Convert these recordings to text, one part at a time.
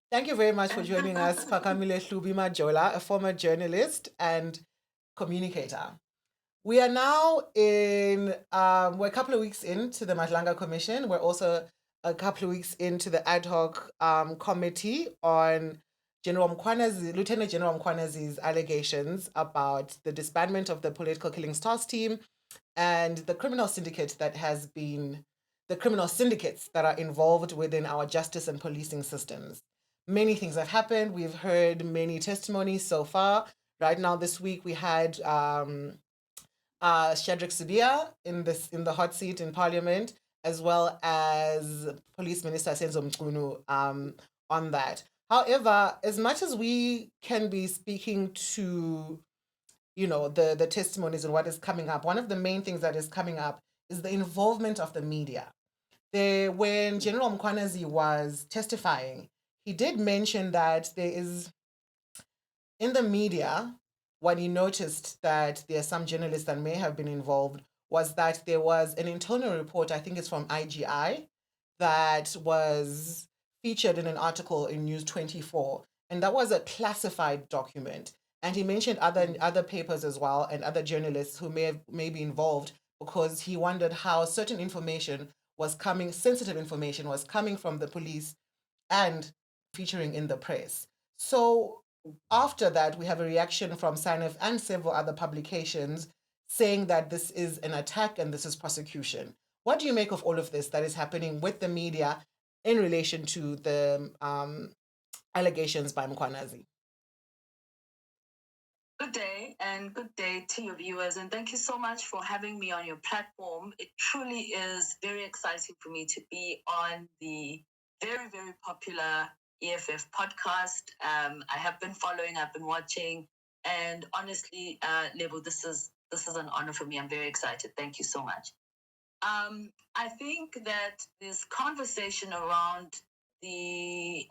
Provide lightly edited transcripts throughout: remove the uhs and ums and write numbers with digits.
Thank you very much for joining us, Pakamile Hlubima Jola, a former journalist and communicator. We are now we're a couple of weeks into the Matlanga Commission. We're also a couple of weeks into the ad hoc committee on Lieutenant General Mkwanazi's allegations about the disbandment of the political killings task team and the criminal syndicates that are involved within our justice and policing systems. Many things have happened. We've heard many testimonies so far. Right now, this week, we had Shadrach Subia in the hot seat in Parliament, as well as Police Minister Senzo Mchunu on that. However, as much as we can be speaking to the testimonies and what is coming up, one of the main things that is coming up is the involvement of the media. When General Mkwanazi was testifying, he did mention that there is in the media, what he noticed that there are some journalists that may have been involved was that there was an internal report, I think it's from IGI, that was featured in an article in News 24. And that was a classified document. And he mentioned other papers as well and other journalists who may be involved because he wondered how certain information was coming, sensitive information was coming from the police and featuring in the press. So after that, we have a reaction from SANEF and several other publications saying that this is an attack and this is prosecution. What do you make of all of this that is happening with the media in relation to the allegations by Mkwanazi? Good day and good day to your viewers, and thank you so much for having me on your platform. It truly is very exciting for me to be on the very, very popular EFF podcast. I have been following, I've been watching, and honestly, Lebo, this is an honor for me. I'm very excited. Thank you so much. I think that this conversation around the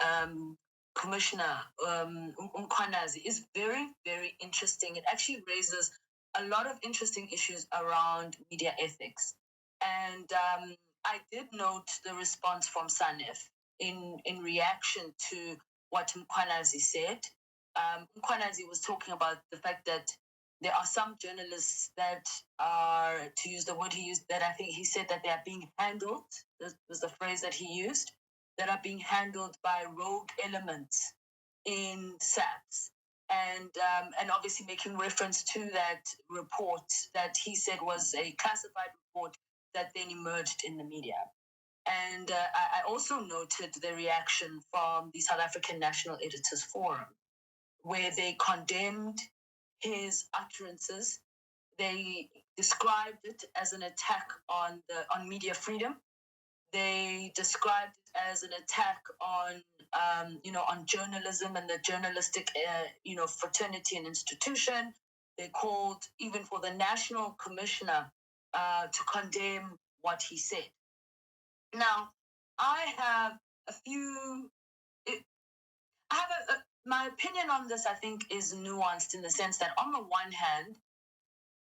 Commissioner Mkwanazi is very, very interesting. It actually raises a lot of interesting issues around media ethics. And I did note the response from SANEF in reaction to what Mkwanazi said. Mkwanazi was talking about the fact that there are some journalists that are, to use the word he used, that I think he said that they are being handled. This was the phrase that he used, that are being handled by rogue elements in SAPS. And obviously making reference to that report that he said was a classified report that then emerged in the media. And I also noted the reaction from the South African National Editors Forum, where they condemned his utterances. They described it as an attack on media freedom. They described it as an attack on on journalism and the journalistic fraternity and institution. They called even for the national commissioner to condemn what he said. Now, I have a few. I have my opinion on this. I think is nuanced in the sense that on the one hand,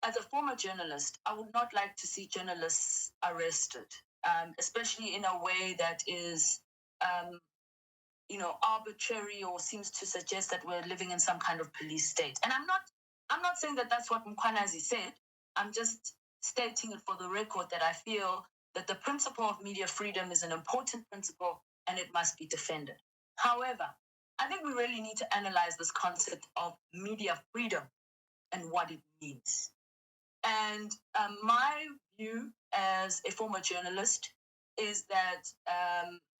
as a former journalist, I would not like to see journalists arrested, especially in a way that is, arbitrary or seems to suggest that we're living in some kind of police state. And I'm not saying that that's what Mkwanazi said. I'm just stating it for the record that I feel that the principle of media freedom is an important principle and it must be defended. However, I think we really need to analyze this concept of media freedom and what it means. And my view as a former journalist is that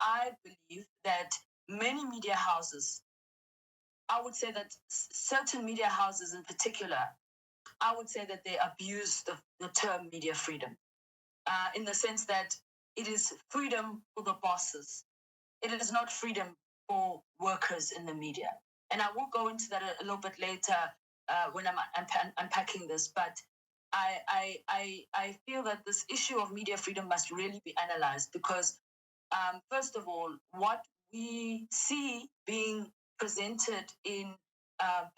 I believe that many media houses, I would say that certain media houses in particular, I would say that they abuse the term media freedom in the sense that it is freedom for the bosses. It is not freedom for workers in the media. And I will go into that a little bit later when I'm unpacking this. But I feel that this issue of media freedom must really be analyzed because, first of all, what we see being presented in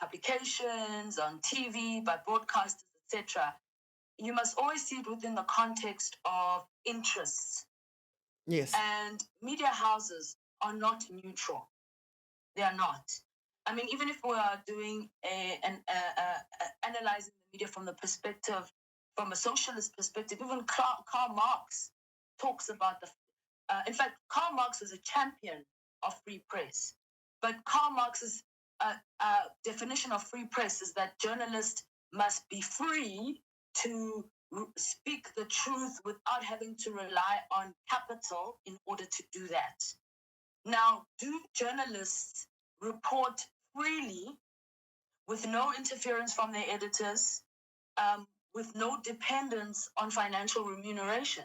publications, on TV, by broadcasters, etc., you must always see it within the context of interests. Yes. And media houses are not neutral. They are not. I mean, even if we are doing analyzing the media from the perspective, from a socialist perspective, even Karl Marx talks about in fact, Karl Marx was a champion of free press. But Karl Marx's definition of free press is that journalists must be free to speak the truth without having to rely on capital in order to do that. Now, do journalists report freely with no interference from their editors, with no dependence on financial remuneration?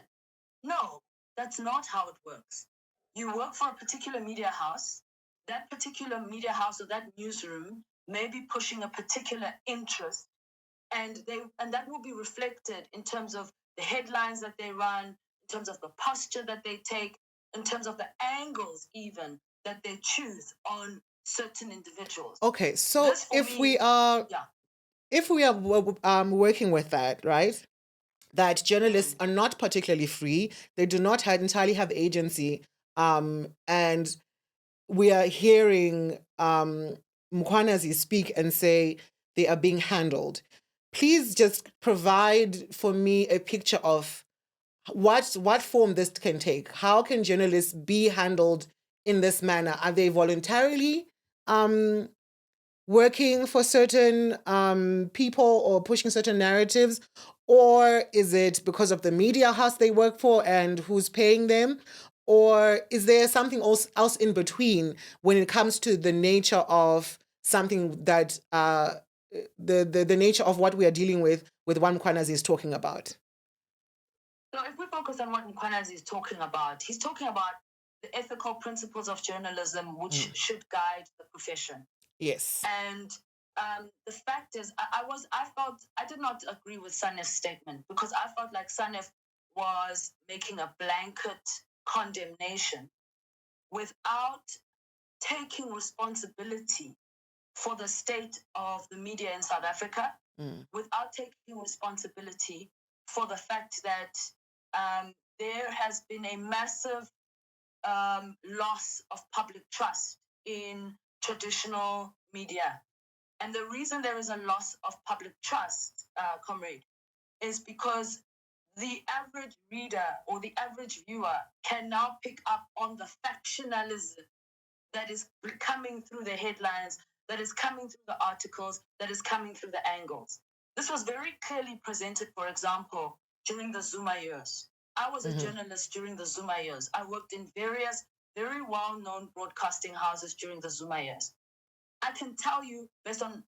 No, that's not how it works. You work for a particular media house. That particular media house or that newsroom may be pushing a particular interest, and that will be reflected in terms of the headlines that they run, in terms of the posture that they take, in terms of the angles even that they choose on certain individuals. Okay, so if we are working with that, right? That journalists are not particularly free. They do not entirely have agency. And we are hearing Mkhwanazi speak and say they are being handled. Please just provide for me a picture of what form this can take. How can journalists be handled in this manner? Are they voluntarily working for certain people or pushing certain narratives? Or is it because of the media house they work for and who's paying them? Or is there something else in between when it comes to the nature of something that the nature of what we are dealing with what Mkhwanazi is talking about? So if we focus on what Mkhwanazi is talking about, he's talking about the ethical principles of journalism which should guide the profession. Yes. And the fact is, I did not agree with Sanef's statement because I felt like Sanef was making a blanket condemnation without taking responsibility for the state of the media in South Africa, without taking responsibility for the fact that there has been a massive loss of public trust in traditional media. And the reason there is a loss of public trust, comrade, is because the average reader or the average viewer can now pick up on the factionalism that is coming through the headlines, that is coming through the articles, that is coming through the angles. This was very clearly presented, for example, during the Zuma years. I was a journalist during the Zuma years. I worked in various very well-known broadcasting houses during the Zuma years. I can tell you, based on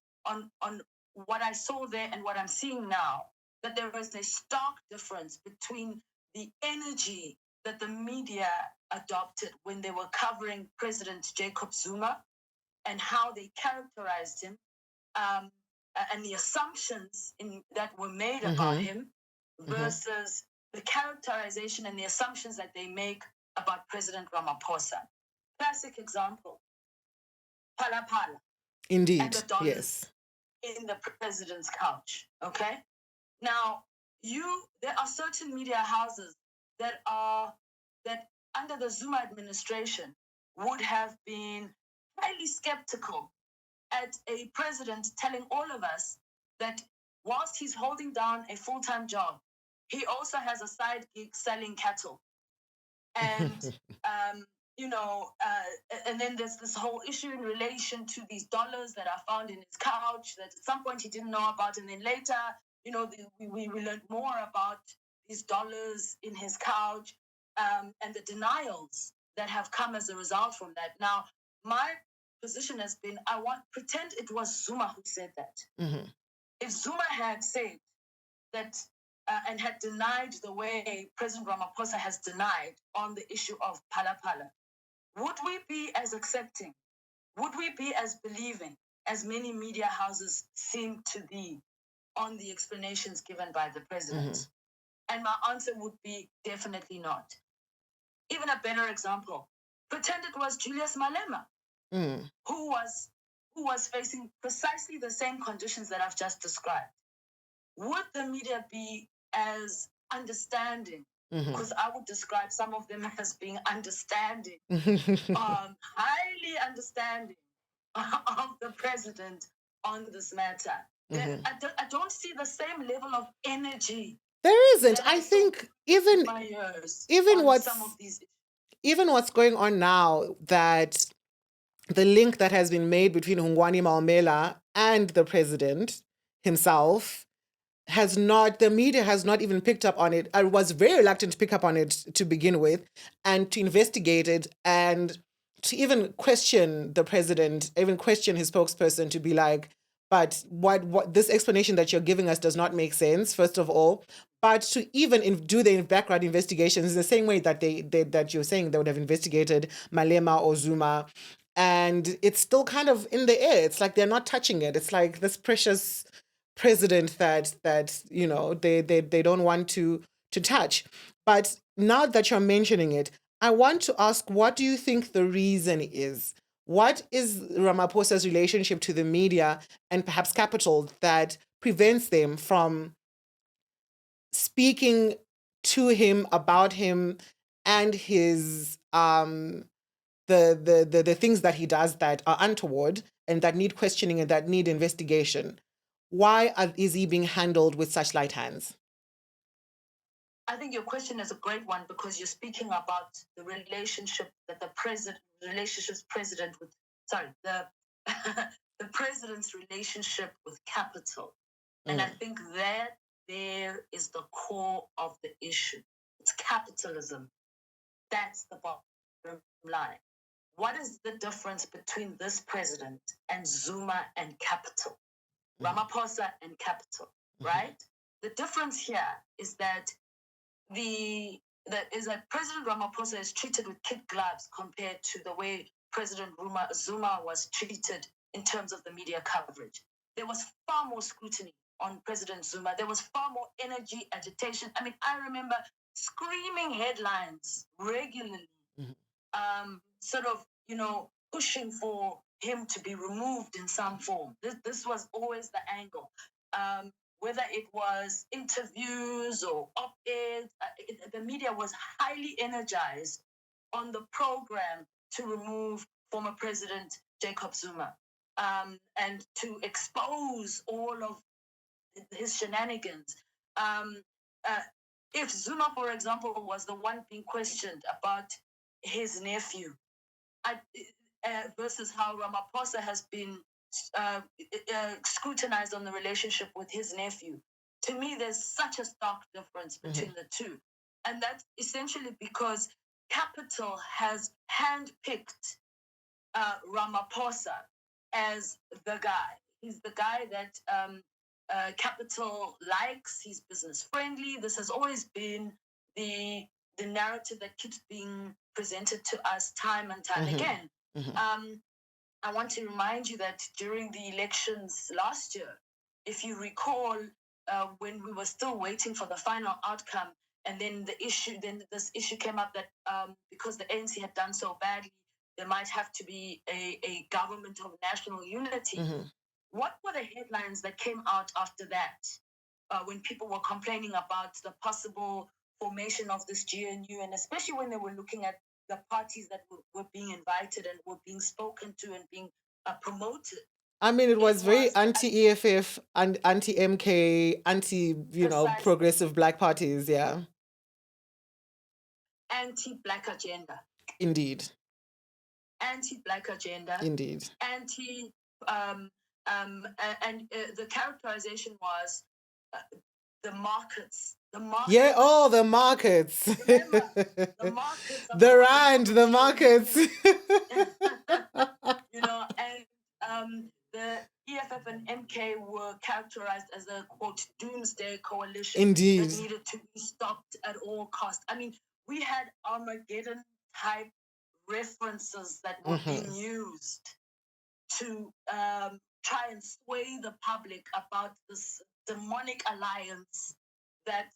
what I saw there and what I'm seeing now, that there is a stark difference between the energy that the media adopted when they were covering President Jacob Zuma and how they characterized him, and the assumptions that were made about him versus the characterization and the assumptions that they make about President Ramaphosa. Classic example, Phala Phala. Indeed, and the dollars yes. in the president's couch. Okay. Now, there are certain media houses that under the Zuma administration would have been highly skeptical at a president telling all of us that whilst he's holding down a full-time job, he also has a side gig selling cattle. And and then there's this whole issue in relation to these dollars that are found in his couch that at some point he didn't know about, and then later, we learned more about these dollars in his couch, and the denials that have come as a result from that. Now, my position has been, pretend it was Zuma who said that. If Zuma had said that and had denied the way President Ramaphosa has denied on the issue of Phala Phala, would we be as accepting? Would we be as believing as many media houses seem to be on the explanations given by the president? And my answer would be definitely not. Even a better example, pretend it was Julius Malema, who was facing precisely the same conditions that I've just described. Would the media be as understanding? Because I would describe some of them as being understanding, highly understanding of the president on this matter. Mm-hmm. I don't see the same level of energy There isn't. that I I saw think in my years even on some of these issues. even what's going on now, that the link that has been made between Hungwani Maumela and the president himself has not, the media has not even picked up on it. I was very reluctant to pick up on it to begin with and to investigate it and to even question the president, even question his spokesperson, to be like, but what this explanation that you're giving us does not make sense, first of all. But to even do the background investigations in the same way that that you're saying they would have investigated Malema or Zuma, and it's still kind of in the air. It's like they're not touching it. It's like this precious president that they don't want to touch. But now that you're mentioning it, I want to ask, what do you think the reason is? What is Ramaphosa's relationship to the media and perhaps capital that prevents them from speaking to him about him and his the things that he does that are untoward and that need questioning and that need investigation? Why is he being handled with such light hands? I think your question is a great one because you're speaking about the relationship that the president with, sorry, the the president's relationship with capital. And I think that there is the core of the issue. It's capitalism. That's the bottom line. What is the difference between this president and Zuma and capital? Ramaphosa and capital, right? The difference here is that that President Ramaphosa is treated with kid gloves compared to the way President Zuma was treated in terms of the media coverage. There was far more scrutiny on President Zuma. There was far more energy, agitation. I mean, I remember screaming headlines regularly, sort of, pushing for him to be removed in some form. This was always the angle. Whether it was interviews or op-eds, the media was highly energized on the program to remove former President Jacob Zuma, and to expose all of his shenanigans. If Zuma, for example, was the one being questioned about his nephew, versus how Ramaphosa has been scrutinized on the relationship with his nephew. To me, there's such a stark difference between the two. And that's essentially because capital has handpicked Ramaphosa as the guy. He's the guy that capital likes. He's business friendly. This has always been the narrative that keeps being presented to us time and time again. I want to remind you that during the elections last year, if you recall, when we were still waiting for the final outcome, and then this issue came up that because the ANC had done so badly, there might have to be a government of national unity. What were the headlines that came out after that, when people were complaining about the possible formation of this GNU, and especially when they were looking at the parties that were being invited and were being spoken to and being promoted? I mean, it was very anti-EFF and anti-MK, progressive black parties, yeah. Anti-black agenda. Indeed. Anti-black agenda. Indeed. And the characterization was the markets. The markets. Yeah, the markets. Remember, the markets. The rand, the markets. And the EFF and MK were characterized as a, quote, doomsday coalition. Indeed. That needed to be stopped at all costs. I mean, we had Armageddon type references that were being used to try and sway the public about this demonic alliance that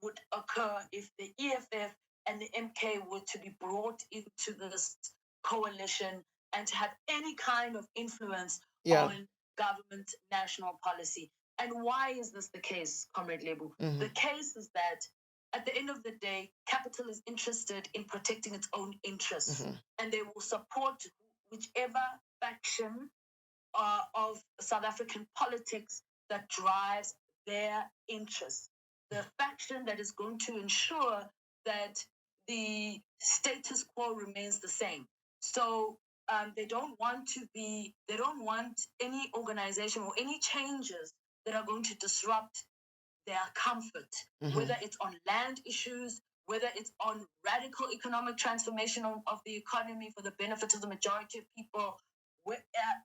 would occur if the EFF and the MK were to be brought into this coalition and to have any kind of influence on government national policy. And why is this the case, Comrade Lebu? The case is that at the end of the day, capital is interested in protecting its own interests, and they will support whichever faction of South African politics that drives their interests. The faction that is going to ensure that the status quo remains the same. So they don't want any organization or any changes that are going to disrupt their comfort, whether it's on land issues, whether it's on radical economic transformation of the economy for the benefit of the majority of people.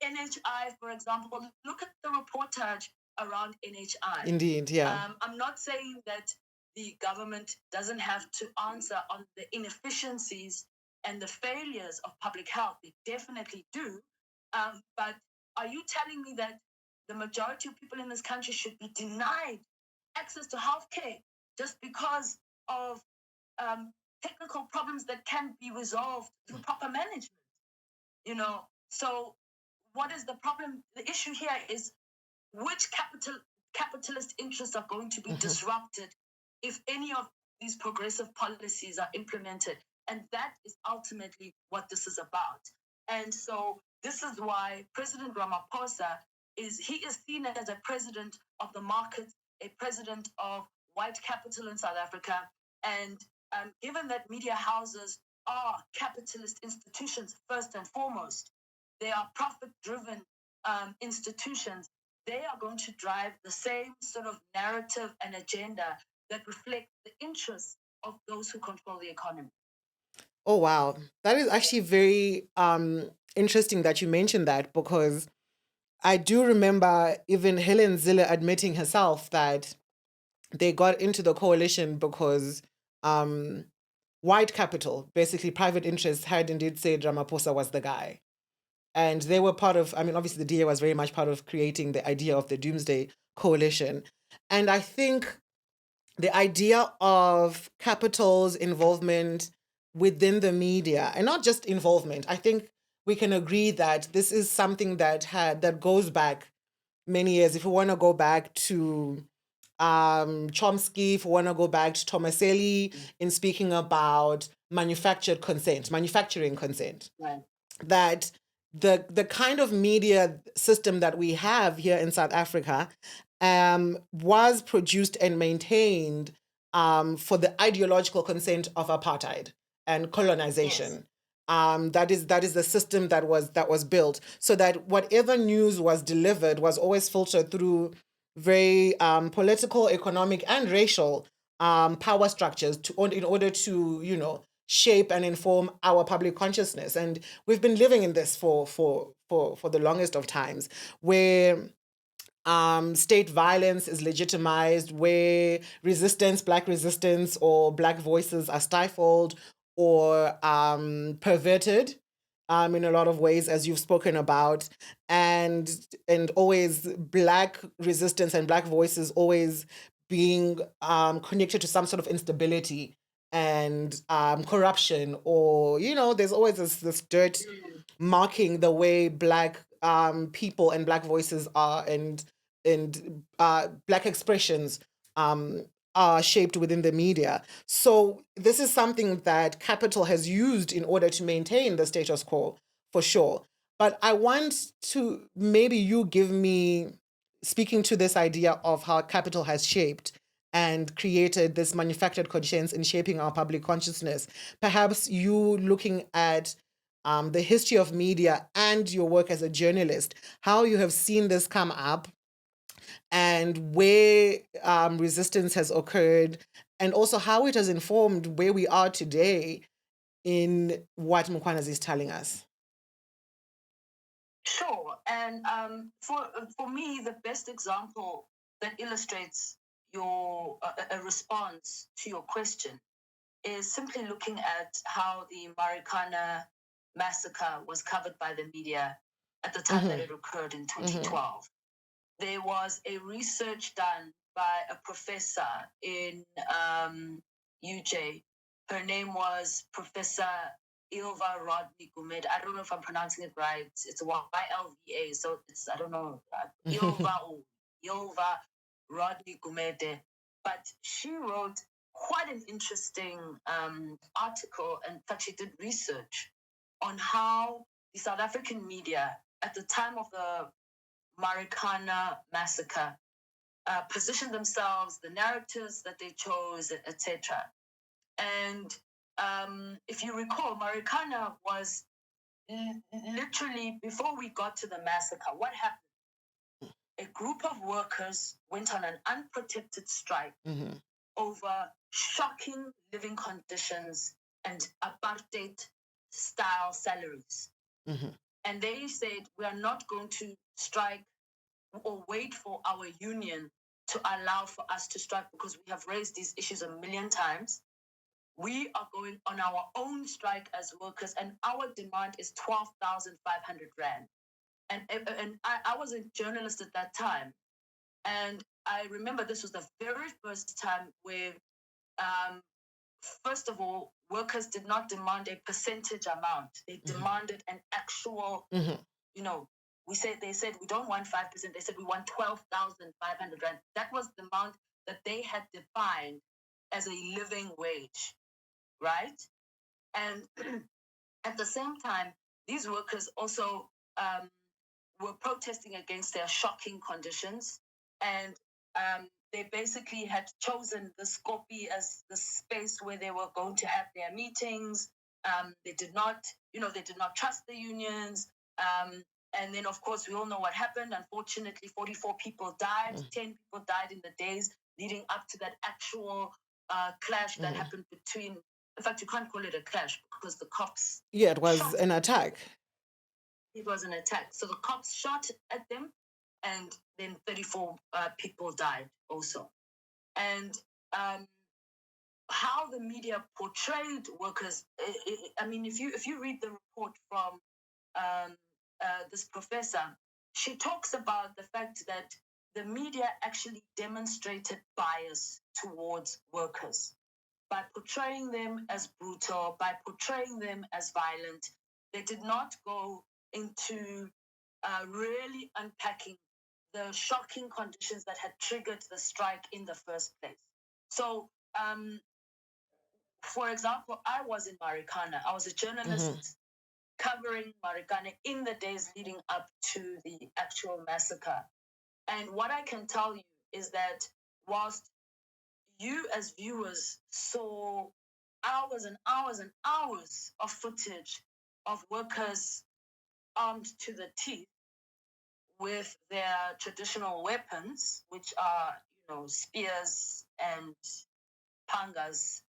NHI, for example, look at the reportage around NHI. Indeed, yeah. I'm not saying that the government doesn't have to answer on the inefficiencies and the failures of public health. They definitely do. But are you telling me that the majority of people in this country should be denied access to healthcare just because of technical problems that can be resolved through proper management? So what is the problem? The issue here is which capitalist interests are going to be disrupted if any of these progressive policies are implemented. And that is ultimately what this is about. And so this is why President Ramaphosa is seen as a president of the market, a president of white capital in South Africa. And given that media houses are capitalist institutions first and foremost, they are profit-driven institutions. They are going to drive the same sort of narrative and agenda that reflects the interests of those who control the economy. Oh, wow. That is actually very interesting that you mentioned that, because I do remember even Helen Zille admitting herself that they got into the coalition because white capital, basically private interests, had indeed said Ramaphosa was the guy. And they were part of, obviously the DA was very much part of creating the idea of the Doomsday Coalition. And I think the idea of capital's involvement within the media, and not just involvement, I think we can agree that this is something that goes back many years. If we want to go back to Chomsky, if we want to go back to Tomaselli in speaking about manufacturing consent, Right. that the kind of media system that we have here in South Africa was produced and maintained for the ideological consent of apartheid and colonization. Yes. That is the system that was built, so that whatever news was delivered was always filtered through very political, economic, and racial power structures in order to shape and inform our public consciousness. And we've been living in this for the longest of times, where state violence is legitimized, where black resistance or black voices are stifled or perverted in a lot of ways, as you've spoken about, and always black resistance and black voices always being connected to some sort of instability and corruption, or there's always this dirt marking the way black people and black voices are, and black expressions are shaped within the media. So this is something that capital has used in order to maintain the status quo, for sure. But I want to maybe you give me, speaking to this idea of how capital has shaped and created this manufactured conscience in shaping our public consciousness. Perhaps you looking at the history of media and your work as a journalist, how you have seen this come up and where resistance has occurred, and also how it has informed where we are today in what Mukwanezi is telling us. Sure. And for me, the best example that illustrates your a response to your question is simply looking at how the Marikana massacre was covered by the media at the time that it occurred in 2012. There was a research done by a professor in UJ. Her name was Professor Ilva Rodney Gumede. I don't know if I'm pronouncing it right. It's YLVA, so it's, I don't know, Ilva Rodney Gumede. But she wrote quite an interesting article, and in fact, she did research on how the South African media at the time of the Marikana massacre positioned themselves, the narratives that they chose, etc. And if you recall, Marikana was literally before we got to the massacre. What happened? A group of workers went on an unprotected strike over shocking living conditions and apartheid style salaries. And they said, we are not going to strike or wait for our union to allow for us to strike because we have raised these issues a million times. We are going on our own strike as workers, and our demand is 12,500 Rand. And I was a journalist at that time. And I remember this was the very first time where, first of all, workers did not demand a percentage amount. They demanded an actual, you know, they said, we don't want 5%. They said, we want 12,500 Rand. That was the amount that they had defined as a living wage, right? And at the same time, these workers also were protesting against their shocking conditions. And they basically had chosen the Skopi as the space where they were going to have their meetings. They did not trust the unions. And then, of course, we all know what happened. Unfortunately, 44 people died. 10 people died in the days leading up to that actual clash that happened between. In fact, you can't call it a clash because the cops. Yeah, it was an attack. It was an attack. So the cops shot at them, and then 34 people died also. And how the media portrayed workers, I mean, if you read the report from this professor, she talks about the fact that the media actually demonstrated bias towards workers by portraying them as brutal, by portraying them as violent. They did not go into really unpacking the shocking conditions that had triggered the strike in the first place. So, for example, I was in Marikana. I was a journalist covering Marikana in the days leading up to the actual massacre. And what I can tell you is that whilst you as viewers saw hours and hours and hours of footage of workers armed to the teeth with their traditional weapons, which are, spears and pangas,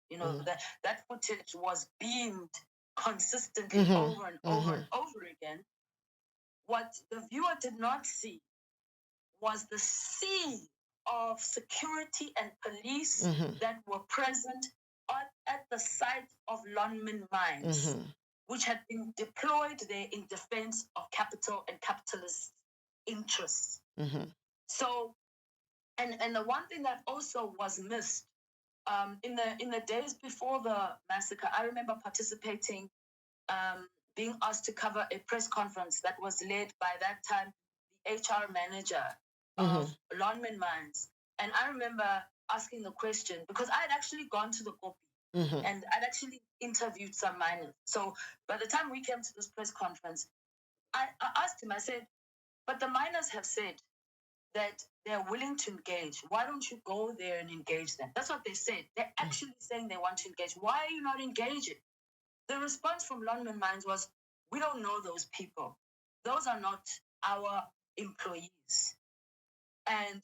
that footage was beamed consistently over and over and over again. What the viewer did not see was the sea of security and police that were present at the site of Lonmin mines, which had been deployed there in defense of capital and capitalist interests. So, and the one thing that also was missed in the days before the massacre, I remember participating, being asked to cover a press conference that was led by that time the HR manager of Lonmin Mines. And I remember asking the question, because I had actually gone to the Kopi and I'd actually interviewed some miners. So by the time we came to this press conference, I asked him, I said, but the miners have said that they're willing to engage. Why don't you go there and engage them? That's what they said. They're actually saying they want to engage. Why are you not engaging? The response from Lonmin Mines was, we don't know those people. Those are not our employees. And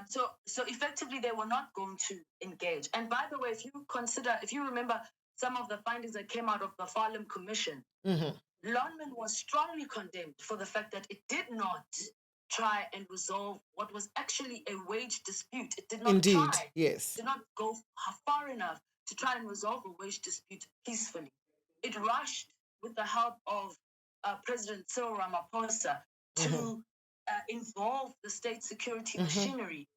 so effectively, they were not going to engage. And by the way, if you remember some of the findings that came out of the Farlam Commission, Lonmin was strongly condemned for the fact that it did not try and resolve what was actually a wage dispute. It did not did not go far enough to try and resolve a wage dispute peacefully. It rushed with the help of President Cyril Ramaphosa to involve the state security machinery,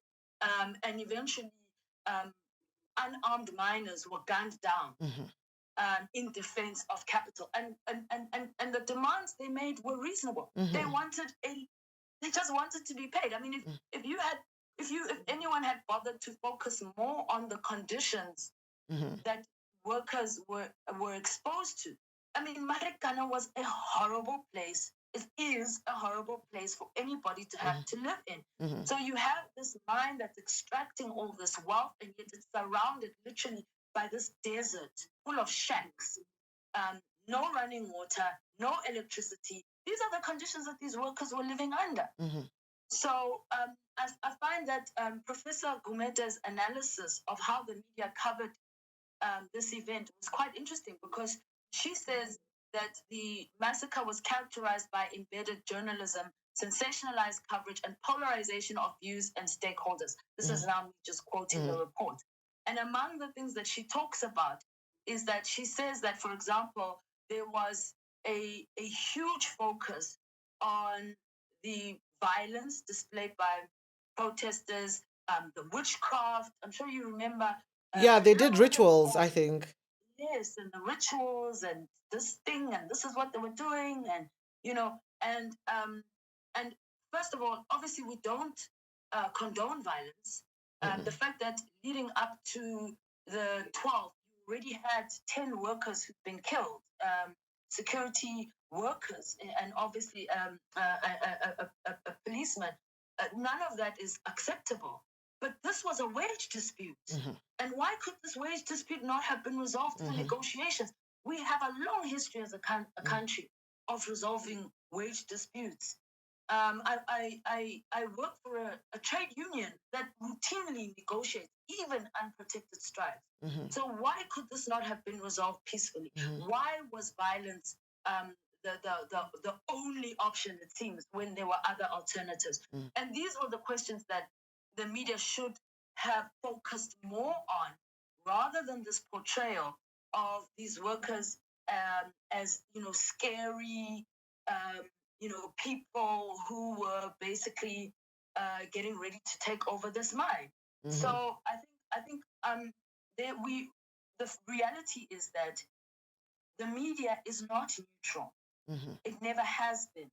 and eventually unarmed miners were gunned down in defense of capital. And the demands they made were reasonable. They just wanted to be paid. I mean, if anyone had bothered to focus more on the conditions that workers were exposed to, I mean, Marikana was a horrible place. It is a horrible place for anybody to have to live in. Mm-hmm. So you have this mine that's extracting all this wealth, and yet it's surrounded literally by this desert full of shacks, no running water, no electricity. These are the conditions that these workers were living under. Mm-hmm. So I find that Professor Gumeda's analysis of how the media covered this event was quite interesting, because she says that the massacre was characterized by embedded journalism, sensationalized coverage, and polarization of views and stakeholders. This is now me just quoting the report. And among the things that she talks about is that she says that, for example, there was a huge focus on the violence displayed by protesters, the witchcraft. I'm sure you remember. Yeah, they did rituals, I think. Yes, and the rituals and this thing, and this is what they were doing, and and first of all, obviously we don't condone violence. The fact that leading up to the 12th, you already had 10 workers who've been killed, security workers, and obviously a policeman. None of that is acceptable. But this was a wage dispute. And why could this wage dispute not have been resolved through negotiations? We have a long history as a country of resolving wage disputes. I work for a trade union that routinely negotiates even unprotected strikes. So why could this not have been resolved peacefully? Why was violence the only option, it seems, when there were other alternatives? And these were the questions that the media should have focused more on, rather than this portrayal of these workers as scary people who were basically getting ready to take over this mine. So I think the reality is that the media is not neutral. It never has been.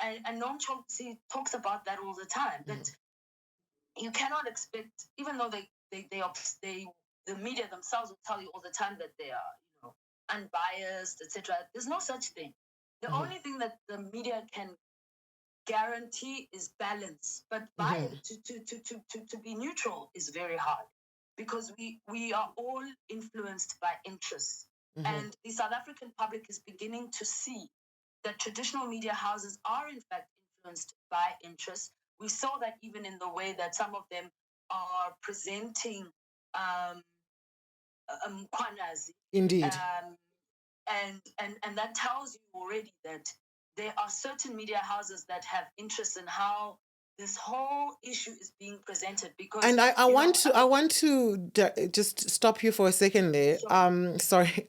And Noam Chomsky talks about that all the time. That you cannot expect, even though the media themselves will tell you all the time that they are, unbiased, etc. There's no such thing. The only thing that the media can guarantee is balance, but to be neutral is very hard, because we are all influenced by interests. And the South African public is beginning to see that traditional media houses are in fact influenced by interests. We saw that even in the way that some of them are presenting Mkhwanazi. Indeed. And that tells you already that there are certain media houses that have interest in how this whole issue is being presented. Because And I want to just stop you for a second there. Sure. Sorry.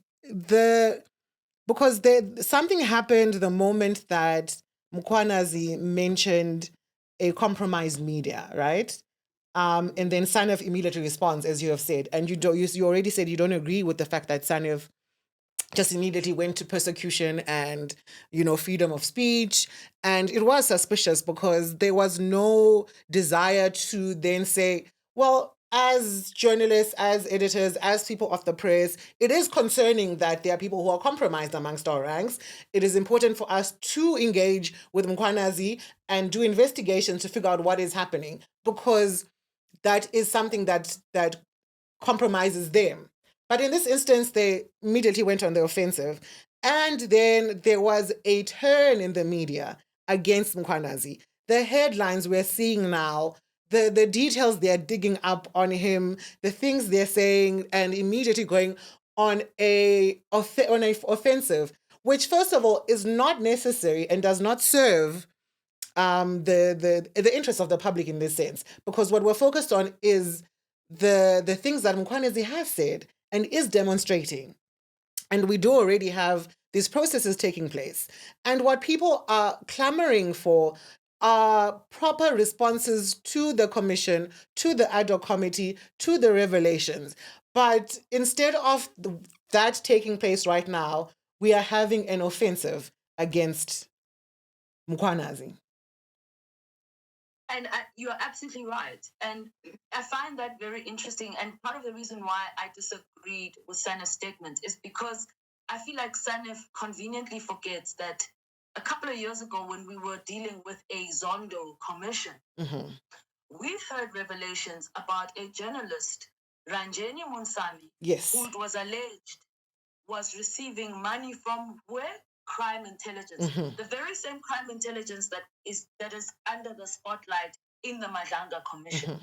Because something happened the moment that Mkhwanazi mentioned a compromised media, right? And then SANEF immediately responds, as you have said, and you already said you don't agree with the fact that SANEF just immediately went to persecution and, freedom of speech. And it was suspicious because there was no desire to then say, well, as journalists, as editors, as people of the press, it is concerning that there are people who are compromised amongst our ranks. It is important for us to engage with Mkhwanazi and do investigations to figure out what is happening, because that is something that compromises them. But in this instance, they immediately went on the offensive. And then there was a turn in the media against Mkhwanazi. The headlines we're seeing now, the details they're digging up on him, the things they're saying, and immediately going on a offensive, which first of all is not necessary and does not serve the interests of the public in this sense, because what we're focused on is the things that Mkhwanazi has said and is demonstrating. And we do already have these processes taking place. And what people are clamoring for are proper responses to the commission, to the ad hoc committee, to the revelations. But instead of that taking place right now, we are having an offensive against Mkhwanazi. And you're absolutely right. And I find that very interesting. And part of the reason why I disagreed with Sana's statement is because I feel like SANEF conveniently forgets that a couple of years ago, when we were dealing with a Zondo commission, we heard revelations about a journalist, Ranjeni Munsami, Yes. who it was alleged was receiving money from where? Crime intelligence. The very same crime intelligence that is under the spotlight in the Madlanga Commission.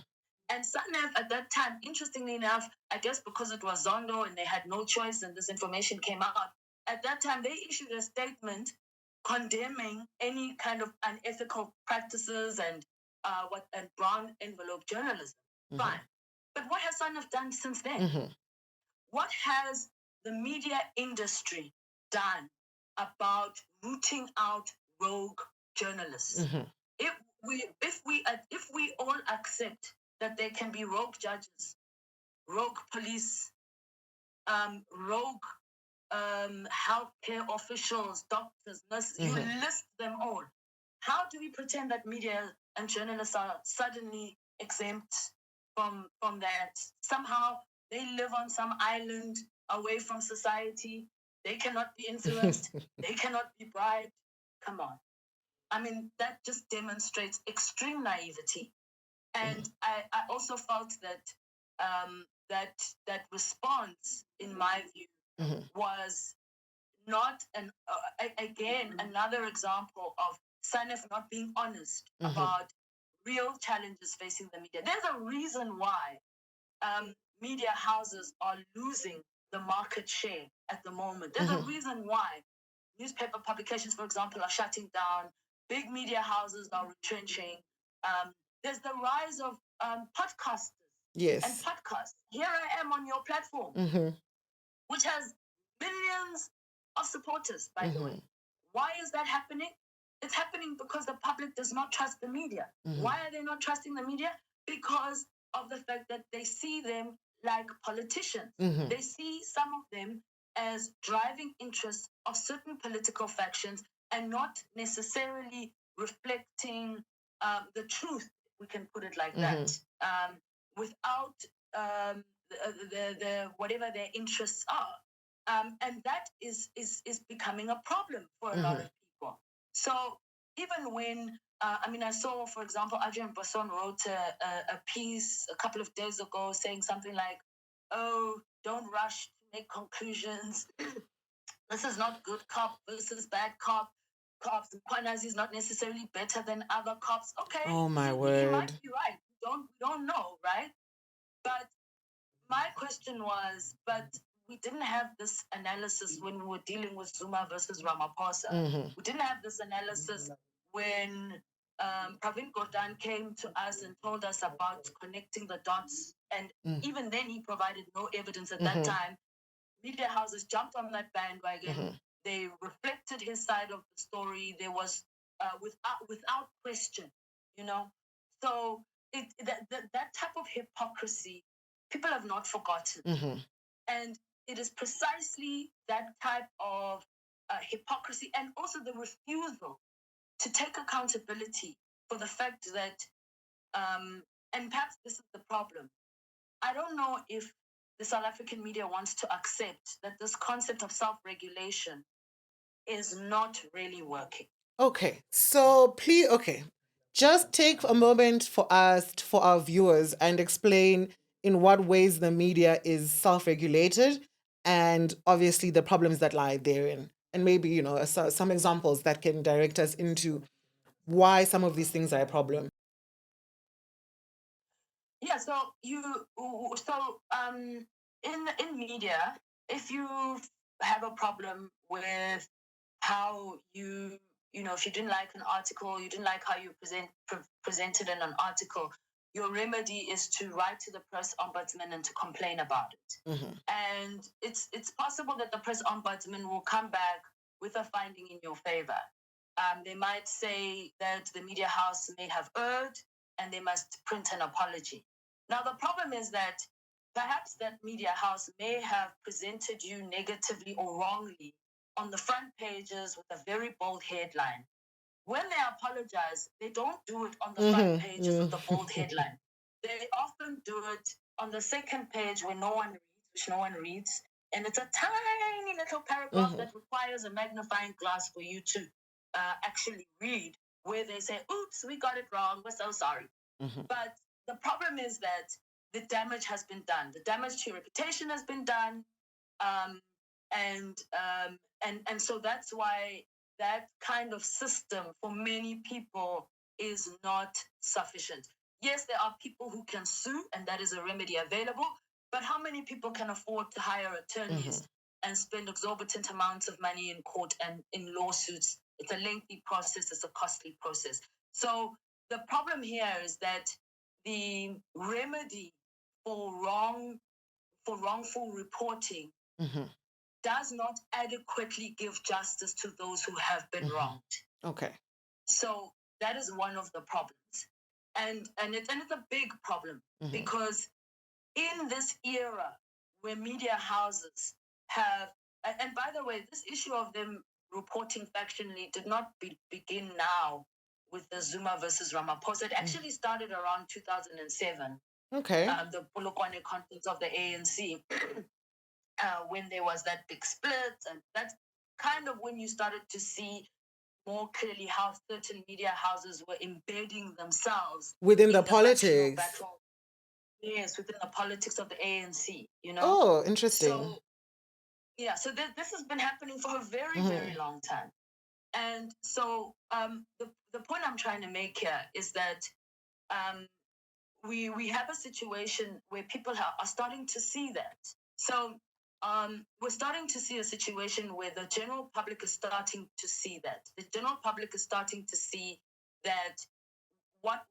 And SANEF at that time, interestingly enough, I guess because it was Zondo and they had no choice and this information came out, at that time they issued a statement condemning any kind of unethical practices and brown envelope journalism. Fine. But what has SANEF done since then? What has the media industry done about rooting out rogue journalists? If we all accept that there can be rogue judges, rogue police, rogue healthcare officials, doctors, nurses, you list them all. How do we pretend that media and journalists are suddenly exempt from that? Somehow they live on some island away from society. They cannot be influenced. They cannot be bribed. Come on. I mean, that just demonstrates extreme naivety. And I also felt that that response, in my view, was not again another example of SANEF not being honest about real challenges facing the media. There's a reason why media houses are losing the market share at the moment. There's a reason why newspaper publications, for example, are shutting down. Big media houses are retrenching. There's the rise of podcasters. Yes. And podcasts. Here I am on your platform, which has millions of supporters, by the way. Why is that happening? It's happening because the public does not trust the media. Why are they not trusting the media? Because of the fact that they see them like politicians. They see some of them as driving interests of certain political factions and not necessarily reflecting the truth, we can put it like that, without the whatever their interests are. And that is becoming a problem for a lot of people. So even when I saw, for example, Adrian Basson wrote a piece a couple of days ago saying something like, "Oh, don't rush to make conclusions. This is not good cop versus bad cop. Cops, Kwanazi is not necessarily better than other cops." Okay, Oh my he word. might be right. We don't know, right? But my question was, but we didn't have this analysis when we were dealing with Zuma versus Ramaphosa. We didn't have this analysis when Pravin Gordhan came to us and told us about connecting the dots. And even then, he provided no evidence at that time. Media houses jumped on that bandwagon. They reflected his side of the story. There was without question, you know. So that type of hypocrisy, people have not forgotten. And it is precisely that type of hypocrisy and also the refusal to take accountability for the fact that, and perhaps this is the problem. I don't know if the South African media wants to accept that this concept of self-regulation is not really working. Okay, so please, just take a moment for us, for our viewers, and explain in what ways the media is self-regulated and obviously the problems that lie therein. And maybe, some examples that can direct us into why some of these things are a problem. Yeah, in media, if you have a problem with how if you didn't like an article, you didn't like how you presented in an article, your remedy is to write to the press ombudsman and to complain about it. And it's possible that the press ombudsman will come back with a finding in your favor. They might say that the media house may have erred and they must print an apology. Now, the problem is that perhaps that media house may have presented you negatively or wrongly on the front pages with a very bold headline. When they apologize, they don't do it on the front pages with the bold headline. They often do it on the second page which no one reads, And it's a tiny little paragraph that requires a magnifying glass for you to actually read, where they say, oops, we got it wrong. We're so sorry. But the problem is that the damage has been done. The damage to your reputation has been done. And so that's why that kind of system for many people is not sufficient. Yes, there are people who can sue, and that is a remedy available. But how many people can afford to hire attorneys and spend exorbitant amounts of money in court and in lawsuits? It's a lengthy process. It's a costly process. So the problem here is that the remedy for wrongful reporting does not adequately give justice to those who have been wronged. Okay. So that is one of the problems, and it's a big problem because in this era where media houses have, and by the way, this issue of them reporting factionally did not begin now with the Zuma versus Ramaphosa. It actually started around 2007. Okay. The Polokwane conference of the ANC, when there was that big split, and that's kind of when you started to see more clearly how certain media houses were embedding themselves within the in factional politics. battle. Yes, within the politics of the ANC, you know. Oh, interesting. So, yeah, so this has been happening for a very, very long time. And so the point I'm trying to make here is that we have a situation where people are starting to see that. So we're starting to see a situation where the general public is starting to see that. The general public is starting to see that what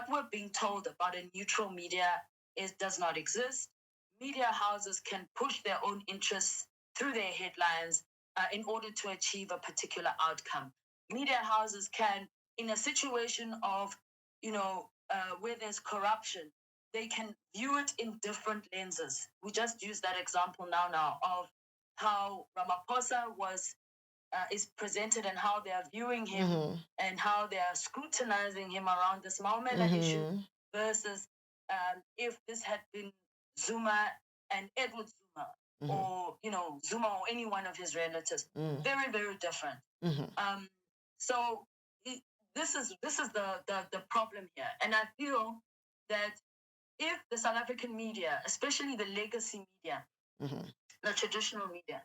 we're being told about a neutral media does not exist. Media houses can push their own interests through their headlines in order to achieve a particular outcome. Media houses can, in a situation of, where there's corruption, they can view it in different lenses. We just use that example now of how Ramaphosa is presented and how they are viewing him and how they are scrutinizing him around this Maumela issue versus if this had been Zuma and Edward Zuma or, Zuma or any one of his relatives. Very, very different. So this is the problem here. And I feel that if the South African media, especially the legacy media, the traditional media,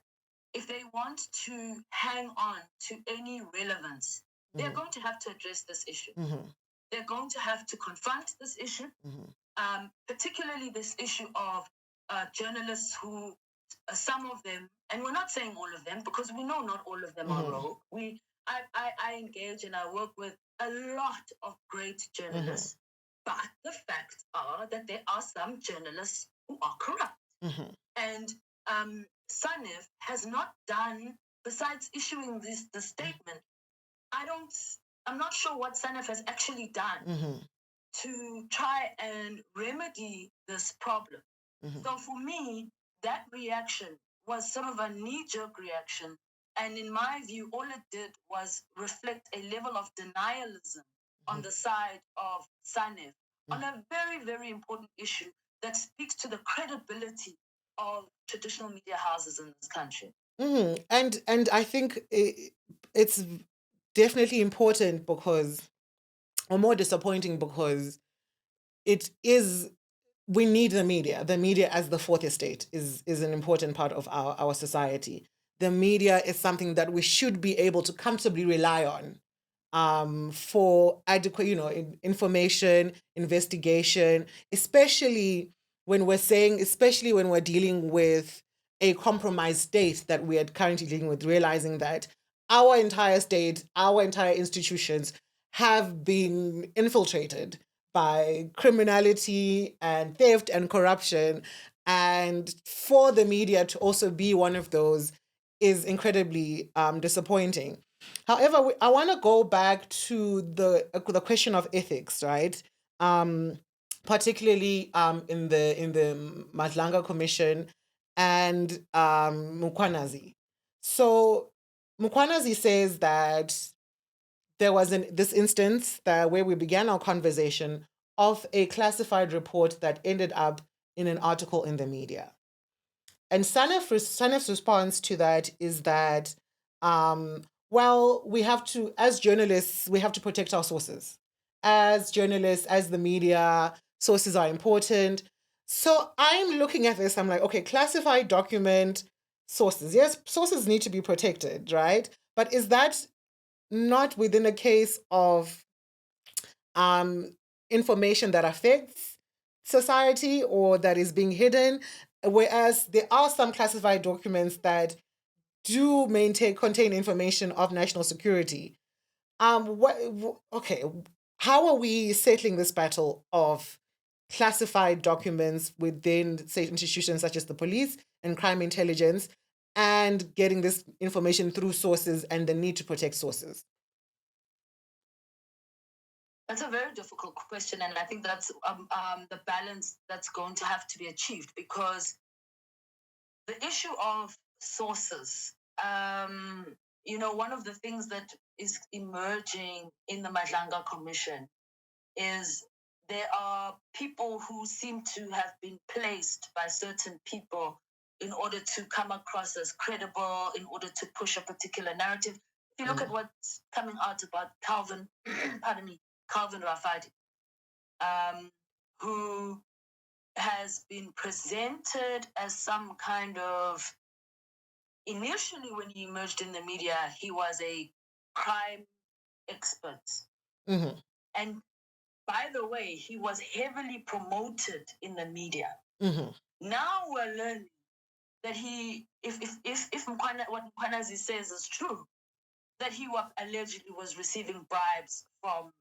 if they want to hang on to any relevance, they're going to have to address this issue. They're going to have to confront this issue, particularly this issue of journalists who, some of them, and we're not saying all of them because we know not all of them are rogue. I engage and I work with a lot of great journalists, but the facts are that there are some journalists who are corrupt. And SANEF has not done, besides issuing this statement, I'm not sure what SANEF has actually done to try and remedy this problem. So for me, that reaction was sort of a knee-jerk reaction. And in my view, all it did was reflect a level of denialism on the side of SANEF on a very, very important issue that speaks to the credibility of traditional media houses in this country. And I think it's definitely important because, or more disappointing because we need the media. The media as the fourth estate is an important part of our society. The media is something that we should be able to comfortably rely on for adequate, information, investigation, especially when we're dealing with a compromised state that we are currently dealing with, realizing that our entire state, our entire institutions have been infiltrated by criminality and theft and corruption. And for the media to also be one of those is incredibly disappointing. However, I want to go back to the question of ethics, right? Particularly in the Madlanga Commission and Mukwanazi. So Mukwanazi says that there was this instance where we began our conversation of a classified report that ended up in an article in the media. And Sanef's response to that is that, well, we have to, as journalists, we have to protect our sources. As journalists, as the media, sources are important. So I'm looking at this, I'm like, okay, classified document, sources. Yes, sources need to be protected, right? But is that not within a case of um, information that affects society or that is being hidden? Whereas there are some classified documents that do contain information of national security. Okay, how are we settling this battle of classified documents within state institutions such as the police and crime intelligence, and getting this information through sources and the need to protect sources? That's a very difficult question, and I think that's the balance that's going to have to be achieved, because the issue of sources, one of the things that is emerging in the Madlanga Commission is there are people who seem to have been placed by certain people in order to come across as credible, in order to push a particular narrative. If you look at what's coming out about Calvin, pardon me, Calvin Rafadi, who has been presented as some kind of, initially when he emerged in the media, he was a crime expert. Mm-hmm. And by the way, he was heavily promoted in the media. Mm-hmm. Now we're learning that if what Mkwanazi says is true, that he allegedly was receiving bribes from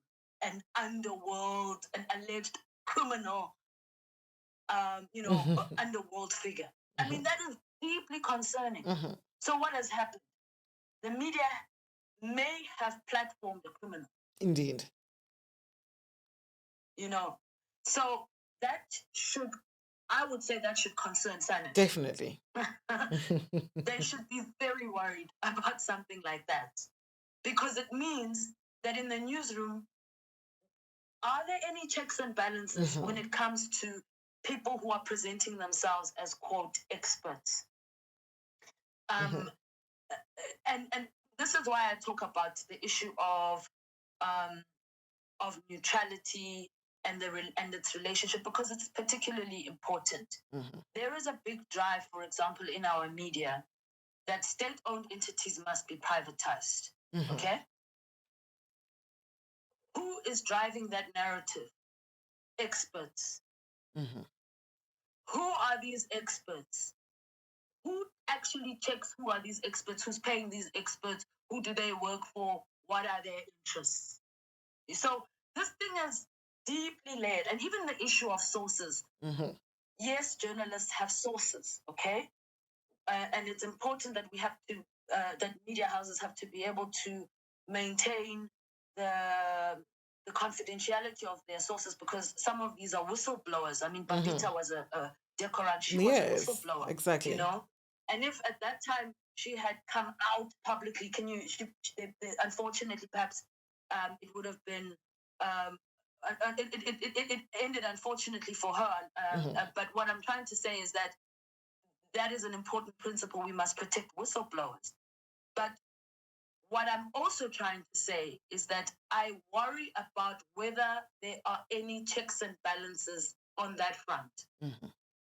an underworld, an alleged criminal, underworld figure. I mean, that is deeply concerning. So what has happened? The media may have platformed the criminal. Indeed. So that should, I would say that should concern Senate. Definitely. They should be very worried about something like that, because it means that in the newsroom, are there any checks and balances when it comes to people who are presenting themselves as, quote, experts? And this is why I talk about the issue of neutrality and its relationship, because it's particularly important. There is a big drive, for example, in our media, that state-owned entities must be privatized. Okay? Who is driving that narrative? Experts. Who are these experts? Who actually checks who are these experts? Who's paying these experts? Who do they work for? What are their interests? So this thing is deeply layered. And even the issue of sources. Yes, journalists have sources, okay? And it's important that we have to, that media houses have to be able to maintain the confidentiality of their sources, because some of these are whistleblowers. I mean, Bandita was a Decoran, she was a whistleblower. Exactly. And if at that time she had come out publicly, unfortunately, perhaps it would have been, it ended unfortunately for her. But what I'm trying to say is that is an important principle. We must protect whistleblowers. But what I'm also trying to say is that I worry about whether there are any checks and balances on that front.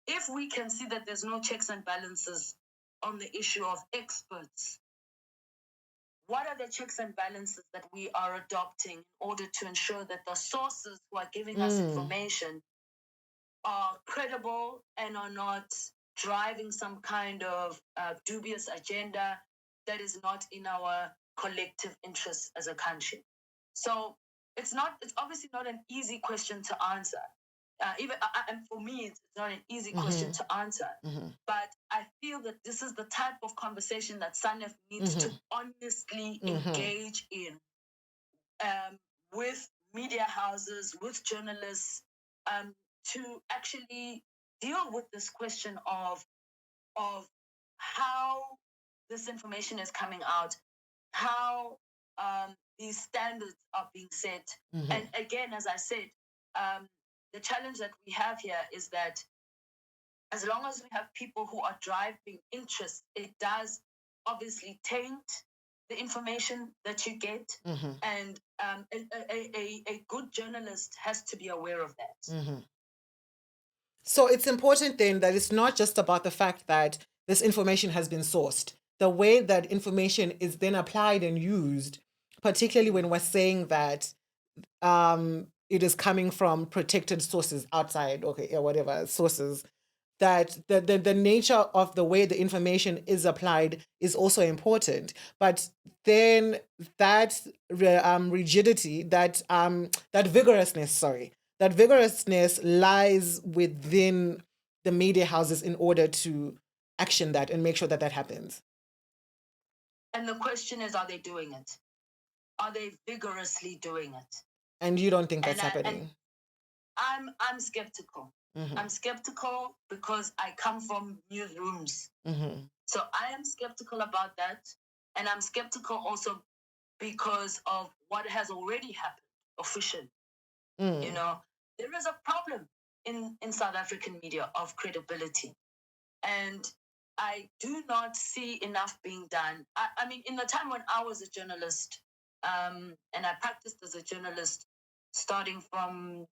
If we can see that there's no checks and balances on the issue of experts, what are the checks and balances that we are adopting in order to ensure that the sources who are giving us information are credible and are not driving some kind of dubious agenda that is not in our collective interests as a country? So it's obviously not an easy question to answer. And for me, it's not an easy question to answer. But I feel that this is the type of conversation that SANEF needs to honestly engage in, with media houses, with journalists, to actually deal with this question of how this information is coming out, how these standards are being set. And again, as I said, the challenge that we have here is that as long as we have people who are driving interest, it does obviously taint the information that you get. And a good journalist has to be aware of that. So it's important then that it's not just about the fact that this information has been sourced. The way that information is then applied and used, particularly when we're saying that it is coming from protected sources outside, okay, yeah, whatever sources, that the nature of the way the information is applied is also important. But then that rigidity, that that vigorousness lies within the media houses in order to action that and make sure that that happens. And the question is, are they doing it? Are they vigorously doing it? And you don't think that's happening? I'm skeptical. I'm skeptical because I come from newsrooms. So I am skeptical about that. And I'm skeptical also because of what has already happened officially. You know, there is a problem in South African media of credibility. And I do not see enough being done. I mean, in the time when I was a journalist, and I practiced as a journalist starting from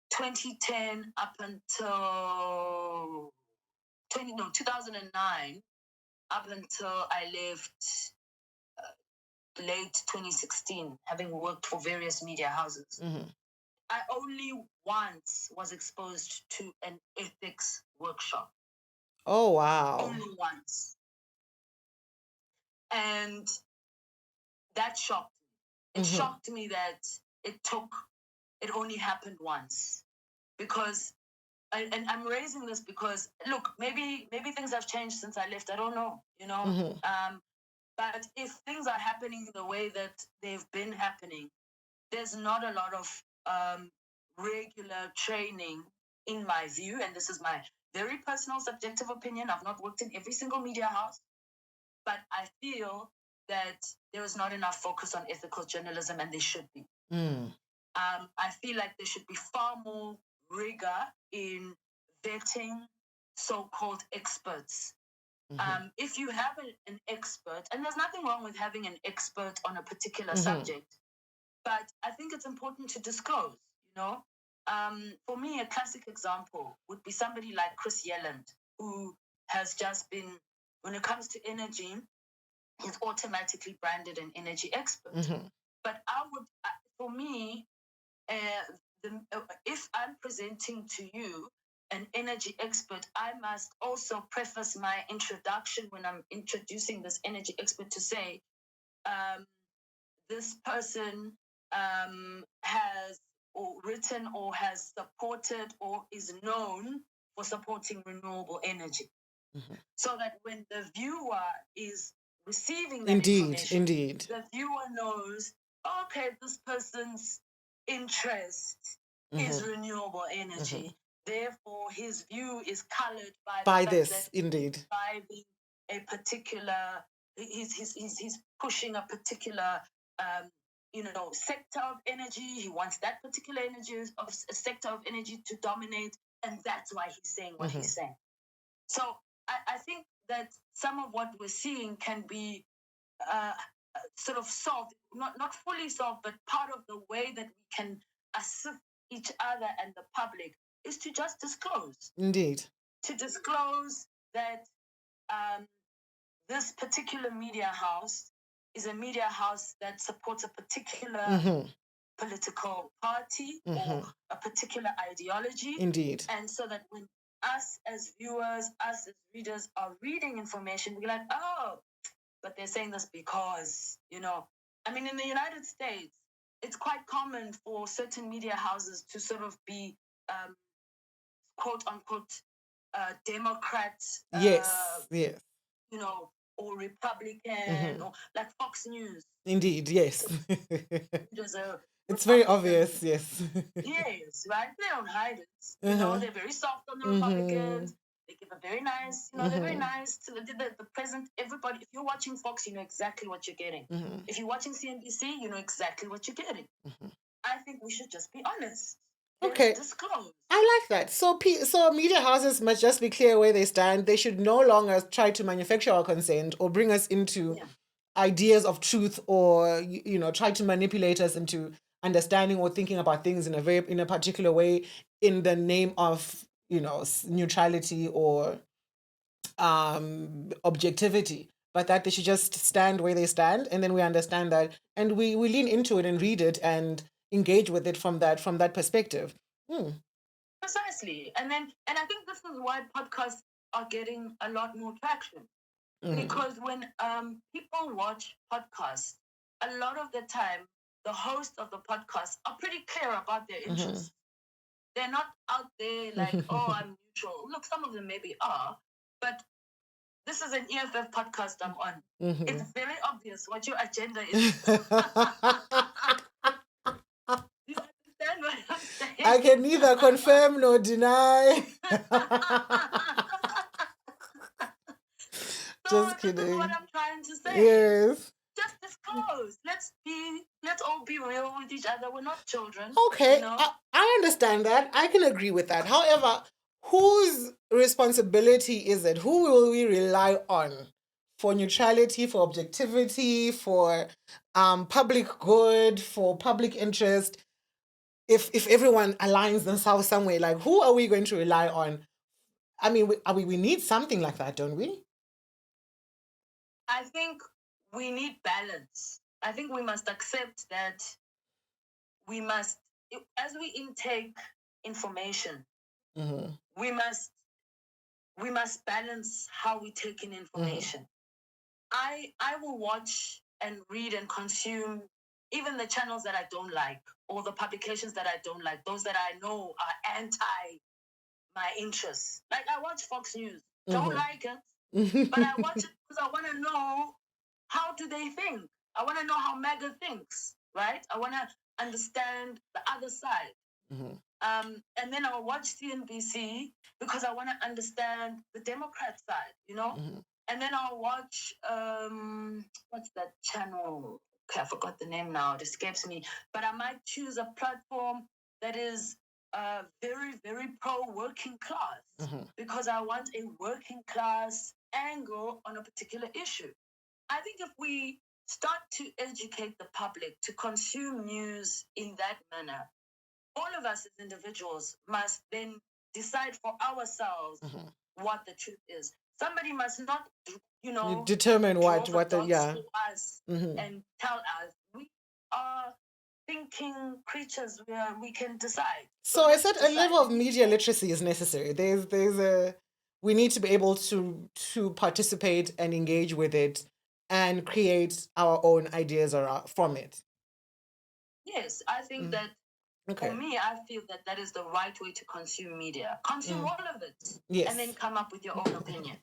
2010 up until 2009, up until I left late 2016, having worked for various media houses. I only once was exposed to an ethics workshop. Oh, wow. Only once. And that shocked me. It shocked me that it only happened once. Because, and I'm raising this because, look, maybe things have changed since I left. I don't know, you know. But if things are happening the way that they've been happening, there's not a lot of regular training, in my view, and this is my very personal subjective opinion. I've not worked in every single media house, but I feel that there is not enough focus on ethical journalism, and there should be. I feel like there should be far more rigor in vetting so-called experts. If you have an expert, and there's nothing wrong with having an expert on a particular subject, but I think it's important to disclose, you know. For me, a classic example would be somebody like Chris Yelland, who has just been, when it comes to energy, he's automatically branded an energy expert. But for me, if I'm presenting to you an energy expert, I must also preface my introduction when I'm introducing this energy expert to say, this person has written or has supported or is known for supporting renewable energy. So that when the viewer is receiving that information, the viewer knows, okay, this person's interest is renewable energy. Therefore, his view is colored by this. By a particular, he's pushing a particular, sector of energy. He wants that particular a sector of energy to dominate, and that's why he's saying what he's saying. So I think that some of what we're seeing can be sort of solved, not fully solved, but part of the way that we can assist each other and the public is to just disclose. To disclose that this particular media house is a media house that supports a particular political party or a particular ideology. And so that when us as viewers, us as readers are reading information, we're like, oh, but they're saying this because, I mean, in the United States, it's quite common for certain media houses to sort of be, quote unquote, Democrats. Yes. Or Republican, or like Fox News. Yes. It's very obvious, yes. Yes, right? They don't hide it. They're very soft on the Republicans. They give a very nice, they're very nice to the present. Everybody, if you're watching Fox, you know exactly what you're getting. If you're watching CNBC, you know exactly what you're getting. I think we should just be honest. Then Okay. disclose. I like that. So media houses must just be clear where they stand. They should no longer try to manufacture our consent or bring us into Yeah. ideas of truth, or try to manipulate us into understanding or thinking about things in a particular way in the name of neutrality or objectivity, but that they should just stand where they stand, and then we understand that, and we lean into it and read it and engage with it from that perspective. Hmm. Precisely. And I think this is why podcasts are getting a lot more traction. Mhm. Because when people watch podcasts, a lot of the time the hosts of the podcast are pretty clear about their interests. They're not out there like, oh, I'm neutral. Look, some of them maybe are, but this is an EFF podcast I'm on. It's very obvious what your agenda is. You understand what I'm saying? I can neither confirm nor deny. Just This is kidding. what I'm trying to say. Yes. Just disclose. Let's all be real with each other. We're not children. Okay, I understand that. I can agree with that. However, whose responsibility is it? Who will we rely on for neutrality, for objectivity, for public good, for public interest? If everyone aligns themselves somewhere, like, who are we going to rely on? I mean, we need something like that, don't we? I think we need balance. I think we must accept that we must, as we intake information, we must balance how we take in information. I will watch and read and consume even the channels that I don't like, or the publications that I don't like, those that I know are anti my interests. Like, I watch Fox News. Don't like it, but I watch it because I want to know, how do they think? I want to know how MAGA thinks, right? I want to understand the other side. And then I'll watch CNBC because I want to understand the Democrat side. And then I'll watch, what's that channel? Okay, I forgot the name now. It escapes me. But I might choose a platform that is very, very pro-working class, because I want a working class angle on a particular issue. I think if we start to educate the public to consume news in that manner, all of us as individuals must then decide for ourselves what the truth is. Somebody must not, determine draw what the what the dots yeah. for us and tell us. We are thinking creatures where we can decide. So I said a level of media literacy is necessary. We need to be able to participate and engage with it and create our own ideas from it. Yes, I think that for me, I feel that that is the right way to consume media. Consume all of it, Yes. and then come up with your own opinion.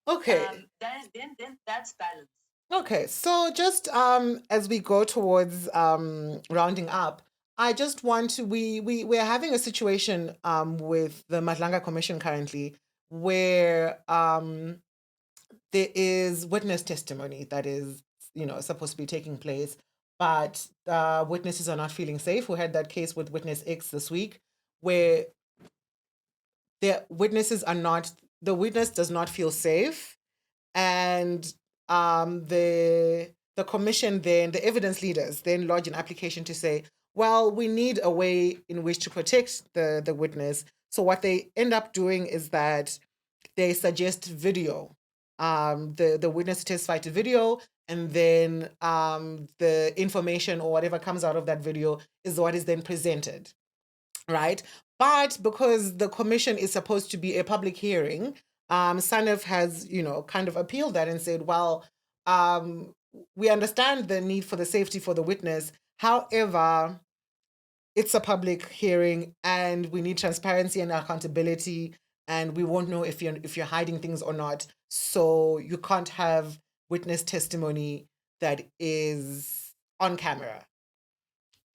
Okay. Then that's balance. Okay, so just as we go towards rounding up, I just want to we're having a situation with the Matlanga Commission currently, where there is witness testimony that is supposed to be taking place, but witnesses are not feeling safe. We had that case with witness X this week, where the witness does not feel safe, and the commission, then the evidence leaders then lodge an application to say, well, we need a way in which to protect the witness. So what they end up doing is that they suggest video, the witness testify to video, and then the information or whatever comes out of that video is what is then presented, right? But because the commission is supposed to be a public hearing, SANEF has, kind of appealed that and said, well, we understand the need for the safety for the witness. However, it's a public hearing and we need transparency and accountability, and we won't know if you're hiding things or not. So you can't have witness testimony that is on camera.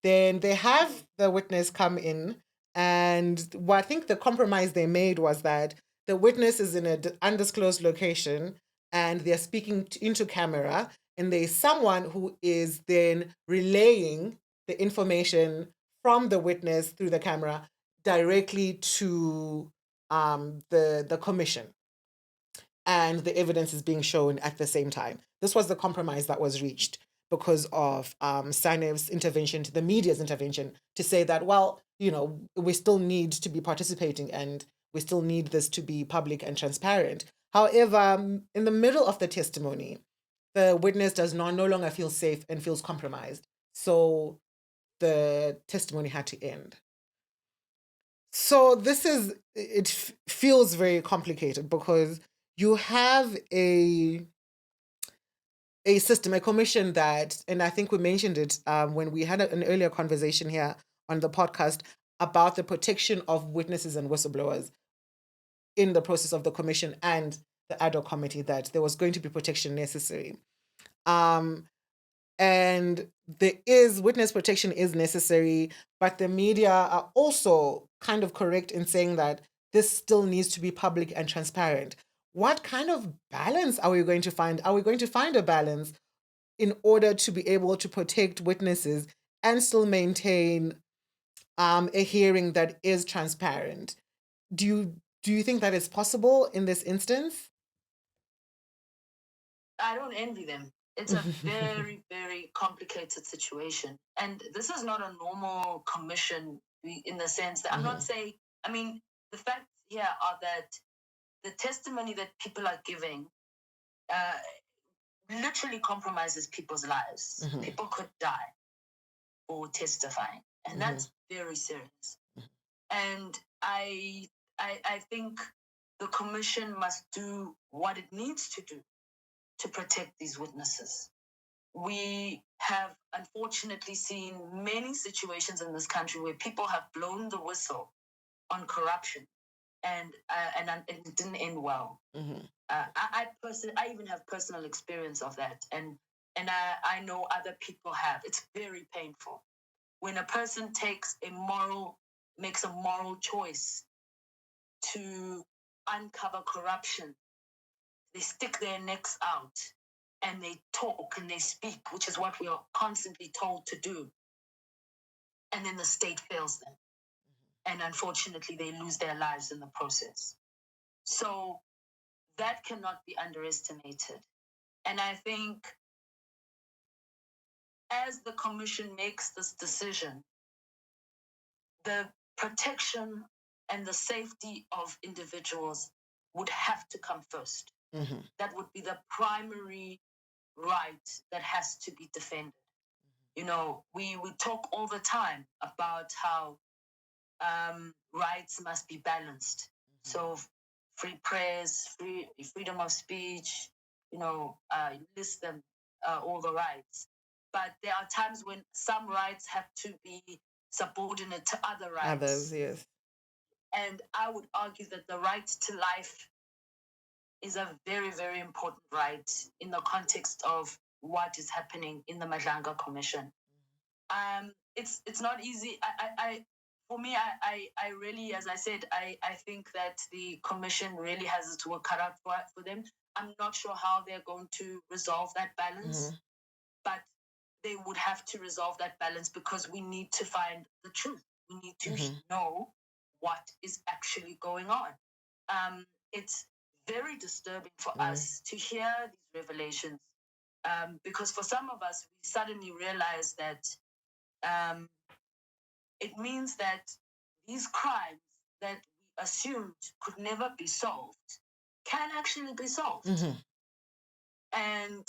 Then they have the witness come in, and what I think the compromise they made was that the witness is in an undisclosed location and they're speaking into camera, and there's someone who is then relaying the information from the witness through the camera directly to the commission, and the evidence is being shown at the same time. This was the compromise that was reached because of SANEV's intervention, to the media's intervention, to say that, well, we still need to be participating and we still need this to be public and transparent. However, in the middle of the testimony, the witness does no longer feel safe and feels compromised. So the testimony had to end. So it feels very complicated because you have a system, a commission that, and I think we mentioned it when we had an earlier conversation here on the podcast about the protection of witnesses and whistleblowers in the process of the commission and the ad hoc committee, that there was going to be protection necessary. And witness protection is necessary, but the media are also kind of correct in saying that this still needs to be public and transparent. What kind of balance are we going to find? Are we going to find a balance in order to be able to protect witnesses and still maintain a hearing that is transparent? Do you think that is possible in this instance? I don't envy them. It's a very, very complicated situation. And this is not a normal commission in the sense that I'm not saying, I mean, the facts here are that the testimony that people are giving literally compromises people's lives. People could die for testifying. And that's very serious. And I think the commission must do what it needs to do to protect these witnesses. We have unfortunately seen many situations in this country where people have blown the whistle on corruption, and it didn't end well. I even have personal experience of that, and I know other people have. It's very painful when a person makes a moral choice to uncover corruption. They stick their necks out and they talk and they speak, which is what we are constantly told to do. And then the state fails them. And unfortunately, they lose their lives in the process. So that cannot be underestimated. And I think as the commission makes this decision, the protection and the safety of individuals would have to come first. That would be the primary right that has to be defended. We talk all the time about how rights must be balanced. So free press, freedom of speech, list them, all the rights. But there are times when some rights have to be subordinate to other rights. Others, yes. And I would argue that the right to life is a very, very important right in the context of what is happening in the Madlanga Commission. It's not easy. For me, I really, as I said, I think that the commission really has its work cut out for them. I'm not sure how they're going to resolve that balance, but they would have to resolve that balance because we need to find the truth. We need to know what is actually going on. It's very disturbing for us to hear these revelations because for some of us, we suddenly realize that it means that these crimes that we assumed could never be solved can actually be solved. And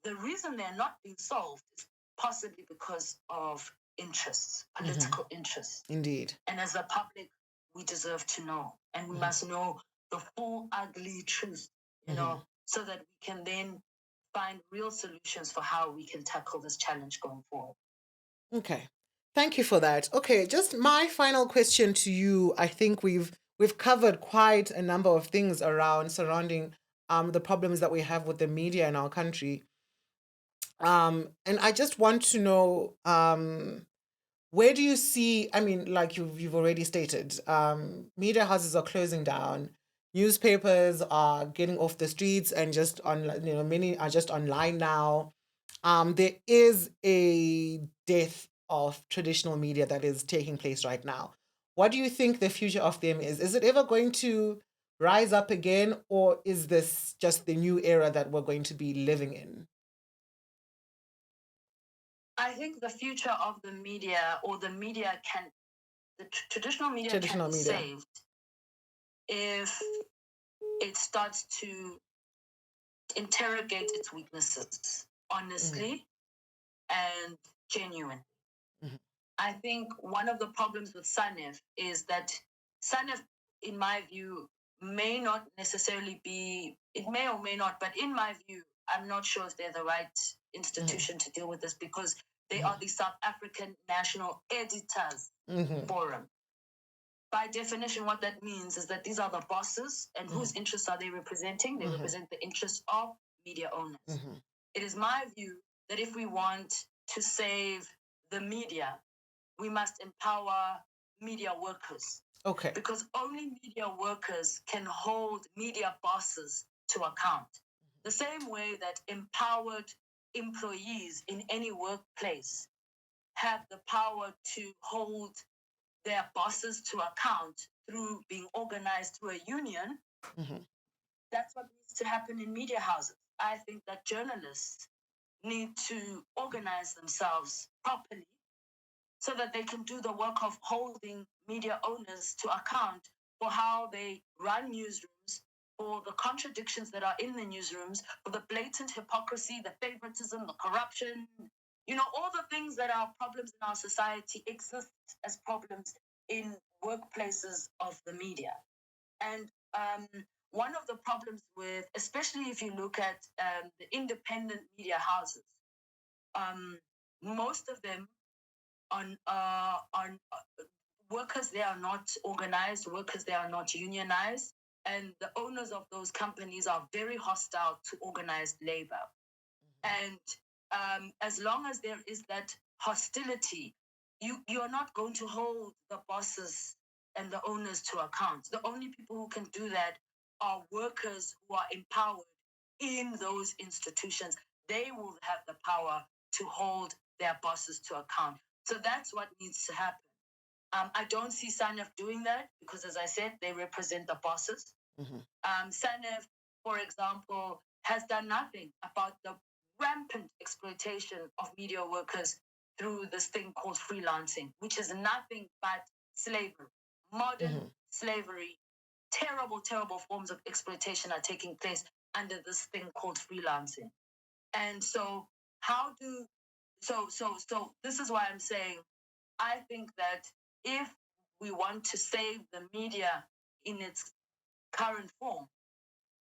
the reason they're not being solved is possibly because of interests, political interests. Indeed. And as the public, we deserve to know. And we must know the full ugly truth, so that we can then find real solutions for how we can tackle this challenge going forward. Okay. Thank you for that. Okay, just my final question to you. I think we've covered quite a number of things surrounding the problems that we have with the media in our country. And I just want to know, where do you see, I mean, like you've already stated, media houses are closing down, newspapers are getting off the streets and just many are just online now. There is a death of traditional media that is taking place right now. What do you think the future of them is? Is it ever going to rise up again, or is this just the new era that we're going to be living in? I think the future of the media, or the media can, the traditional media can Traditional be media. saved if it starts to interrogate its weaknesses honestly and genuine. Mhm. I think one of the problems with SANEF is that SANEF, in my view, may not necessarily be, it may or may not, but in my view, I'm not sure if they're the right institution to deal with this, because they are the South African National Editors Forum. By definition, what that means is that these are the bosses, and whose interests are they representing? They represent the interests of media owners. It is my view that if we want to save the media, we must empower media workers. Okay. Because only media workers can hold media bosses to account. The same way that empowered employees in any workplace have the power to hold their bosses to account through being organized through a union, that's what needs to happen in media houses. I think that journalists need to organize themselves properly so that they can do the work of holding media owners to account for how they run newsrooms, for the contradictions that are in the newsrooms, for the blatant hypocrisy, the favoritism, the corruption. You know, all the things that are problems in our society exist as problems in workplaces of the media. And one of the problems with, especially if you look at the independent media houses, most of them on workers, they are not organized, workers, they are not unionized, and the owners of those companies are very hostile to organized labor. And as long as there is that hostility, you're not going to hold the bosses and the owners to account. The only people who can do that are workers who are empowered in those institutions. They will have the power to hold their bosses to account. So that's what needs to happen. I don't see SANEF doing that because, as I said, they represent the bosses. SANEF, for example, has done nothing about the rampant exploitation of media workers through this thing called freelancing, which is nothing but slavery, modern slavery. Terrible, terrible forms of exploitation are taking place under this thing called freelancing. And so, this is why I'm saying I think that if we want to save the media in its current form,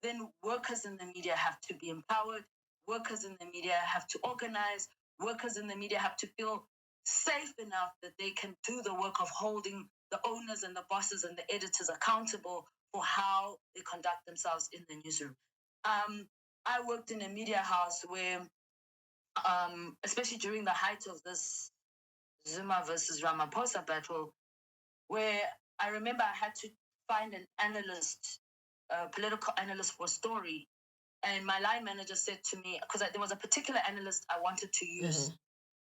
then workers in the media have to be empowered. Workers in the media have to organize. Workers in the media have to feel safe enough that they can do the work of holding the owners and the bosses and the editors accountable for how they conduct themselves in the newsroom. I worked in a media house where, especially during the height of this Zuma versus Ramaphosa battle, where I remember I had to find an analyst, a political analyst for a story. And my line manager said to me, because there was a particular analyst I wanted to use.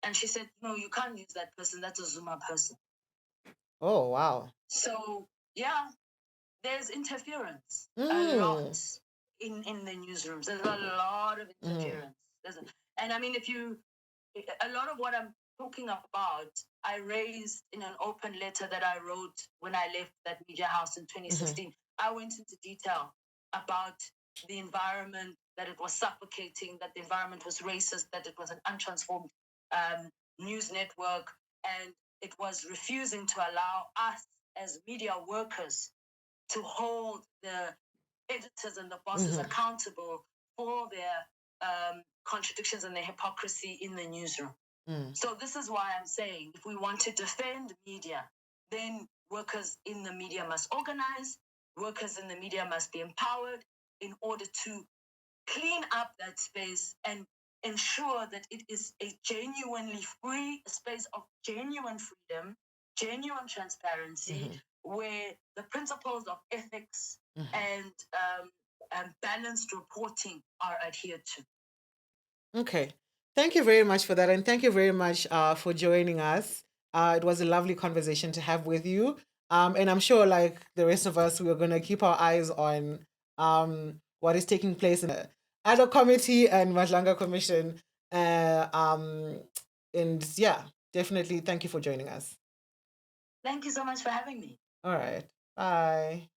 And she said, no, you can't use that person. That's a Zuma person. Oh, wow. So, yeah, there's interference a lot in the newsrooms. There's a lot of interference. And I mean, a lot of what I'm talking about, I raised in an open letter that I wrote when I left that media house in 2016. I went into detail about the environment, that it was suffocating, that the environment was racist, that it was an untransformed news network, and it was refusing to allow us as media workers to hold the editors and the bosses accountable for their contradictions and their hypocrisy in the newsroom. So this is why I'm saying, if we want to defend media, then workers in the media must organize, workers in the media must be empowered in order to clean up that space and ensure that it is a genuinely free space of genuine freedom, genuine transparency, where the principles of ethics and balanced reporting are adhered to. Okay. Thank you very much for that. And thank you very much for joining us. It was a lovely conversation to have with you. And I'm sure, like the rest of us, we are going to keep our eyes on what is taking place in the Ad hoc Committee and Majlanga Commission. And yeah, definitely thank you for joining us. Thank you so much for having me. All right. Bye.